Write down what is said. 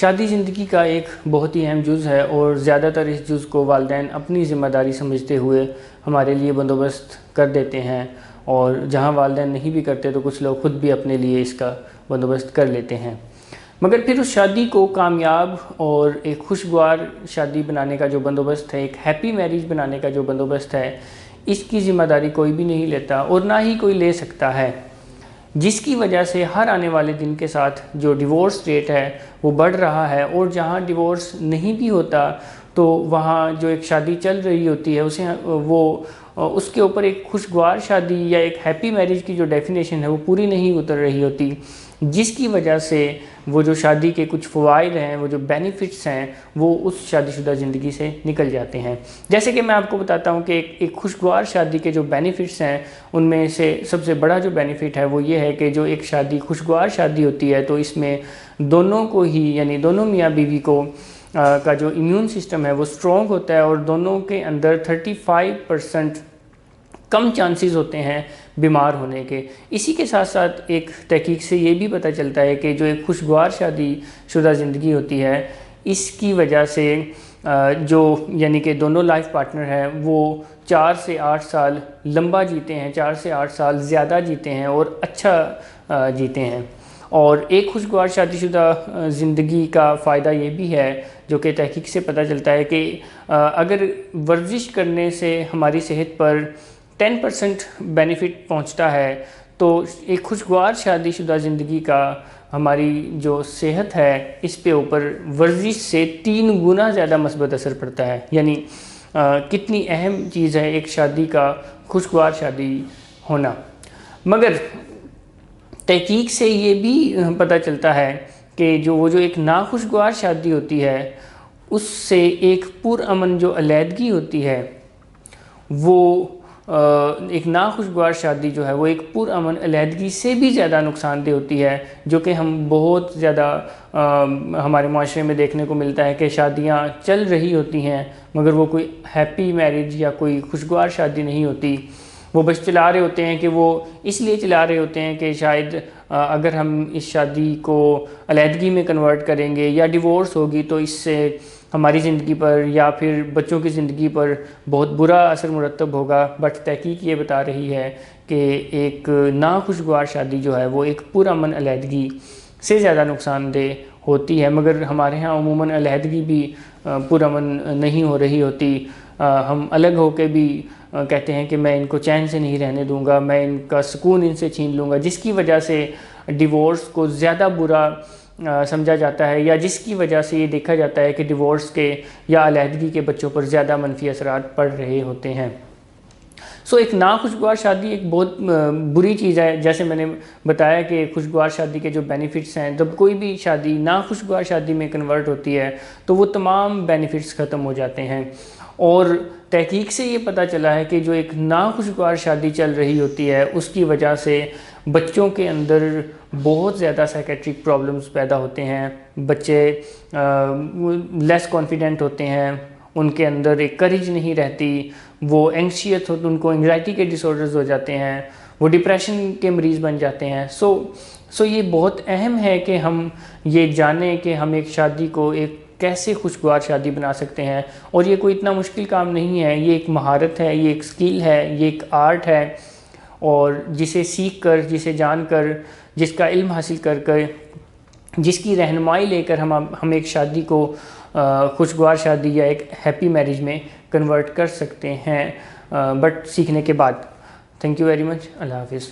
شادی زندگی کا ایک بہت ہی اہم جز ہے اور زیادہ تر اس جز کو والدین اپنی ذمہ داری سمجھتے ہوئے ہمارے لیے بندوبست کر دیتے ہیں، اور جہاں والدین نہیں بھی کرتے تو کچھ لوگ خود بھی اپنے لیے اس کا بندوبست کر لیتے ہیں۔ مگر پھر اس شادی کو کامیاب اور ایک خوشگوار شادی بنانے کا جو بندوبست ہے، ایک ہیپی میرج بنانے کا جو بندوبست ہے، اس کی ذمہ داری کوئی بھی نہیں لیتا اور نہ ہی کوئی لے سکتا ہے، جس کی وجہ سے ہر آنے والے دن کے ساتھ جو ڈیورس ریٹ ہے وہ بڑھ رہا ہے، اور جہاں ڈیورس نہیں بھی ہوتا تو وہاں جو ایک شادی چل رہی ہوتی ہے اس کے اوپر ایک خوشگوار شادی یا ایک ہیپی میرج کی جو ڈیفینیشن ہے وہ پوری نہیں اتر رہی ہوتی، جس کی وجہ سے وہ جو شادی کے کچھ فوائد ہیں، وہ جو بینیفٹس ہیں، وہ اس شادی شدہ زندگی سے نکل جاتے ہیں۔ جیسے کہ میں آپ کو بتاتا ہوں کہ ایک خوشگوار شادی کے جو بینیفٹس ہیں، ان میں سے سب سے بڑا جو بینیفٹ ہے وہ یہ ہے کہ جو ایک شادی خوشگوار شادی ہوتی ہے تو اس میں دونوں کو ہی، یعنی دونوں میاں بیوی کو کا جو امیون سسٹم ہے وہ سٹرونگ ہوتا ہے، اور دونوں کے اندر 35% کم چانسز ہوتے ہیں بیمار ہونے کے۔ اسی کے ساتھ ساتھ ایک تحقیق سے یہ بھی پتہ چلتا ہے کہ جو ایک خوشگوار شادی شدہ زندگی ہوتی ہے، اس کی وجہ سے یعنی کہ دونوں لائف پارٹنر ہیں وہ 4 سے 8 سال لمبا جیتے ہیں، 4 سے 8 سال زیادہ جیتے ہیں اور اچھا جیتے ہیں۔ اور ایک خوشگوار شادی شدہ زندگی کا فائدہ یہ بھی ہے، جو کہ تحقیق سے پتہ چلتا ہے کہ اگر ورزش کرنے سے ہماری صحت پر 10% بینیفٹ پہنچتا ہے، تو ایک خوشگوار شادی شدہ زندگی کا ہماری جو صحت ہے اس پہ اوپر ورزش سے 3 گنا زیادہ مثبت اثر پڑتا ہے۔ یعنی کتنی اہم چیز ہے ایک شادی کا خوشگوار شادی ہونا۔ مگر تحقیق سے یہ بھی پتہ چلتا ہے کہ وہ جو ایک ناخوشگوار شادی ہوتی ہے، اس سے ایک پرامن جو علیحدگی ہوتی ہے، وہ ایک ناخوشگوار شادی جو ہے وہ ایک پرامن علیحدگی سے بھی زیادہ نقصان دہ ہوتی ہے، جو کہ ہم بہت زیادہ ہمارے معاشرے میں دیکھنے کو ملتا ہے کہ شادیاں چل رہی ہوتی ہیں مگر وہ کوئی ہیپی میرج یا کوئی خوشگوار شادی نہیں ہوتی۔ وہ بس چلا رہے ہوتے ہیں کہ وہ اس لیے چلا رہے ہوتے ہیں کہ شاید اگر ہم اس شادی کو علیحدگی میں کنورٹ کریں گے یا ڈیورس ہوگی تو اس سے ہماری زندگی پر یا پھر بچوں کی زندگی پر بہت برا اثر مرتب ہوگا۔ بٹ تحقیق یہ بتا رہی ہے کہ ایک ناخوشگوار شادی جو ہے وہ ایک پرامن علیحدگی سے زیادہ نقصان دہ ہوتی ہے، مگر ہمارے ہاں عموماً علیحدگی بھی پرامن نہیں ہو رہی ہوتی۔ ہم الگ ہو کے بھی کہتے ہیں کہ میں ان کو چین سے نہیں رہنے دوں گا، میں ان کا سکون ان سے چھین لوں گا، جس کی وجہ سے ڈیورس کو زیادہ برا سمجھا جاتا ہے، یا جس کی وجہ سے یہ دیکھا جاتا ہے کہ ڈیورس کے یا علیحدگی کے بچوں پر زیادہ منفی اثرات پڑ رہے ہوتے ہیں۔ ایک ناخوشگوار شادی ایک بہت بری چیز ہے۔ جیسے میں نے بتایا کہ خوشگوار شادی کے جو بینیفٹس ہیں، جب کوئی بھی شادی ناخوشگوار شادی میں کنورٹ ہوتی ہے تو وہ تمام بینیفٹس ختم ہو جاتے ہیں، اور تحقیق سے یہ پتہ چلا ہے کہ جو ایک ناخوشگوار شادی چل رہی ہوتی ہے اس کی وجہ سے بچوں کے اندر بہت زیادہ سائیکیٹرک پرابلمز پیدا ہوتے ہیں، بچے لیس کانفیڈنٹ ہوتے ہیں، ان کے اندر ایک کریج نہیں رہتی، وہ اینکشیس ہوتے، ان کو انگزائٹی کے ڈس آرڈرز ہو جاتے ہیں، وہ ڈپریشن کے مریض بن جاتے ہیں۔ سو یہ بہت اہم ہے کہ ہم یہ جانیں کہ ہم ایک شادی کو ایک کیسے خوشگوار شادی بنا سکتے ہیں، اور یہ کوئی اتنا مشکل کام نہیں ہے، یہ ایک مہارت ہے، یہ ایک سکل ہے، یہ ایک آرٹ ہے، اور جسے سیکھ کر، جسے جان کر، جس کا علم حاصل کر کر، جس کی رہنمائی لے کر ہم ایک شادی کو خوشگوار شادی یا ایک ہیپی میرج میں کنورٹ کر سکتے ہیں، بٹ سیکھنے کے بعد۔ Thank you very much. Allah حافظ۔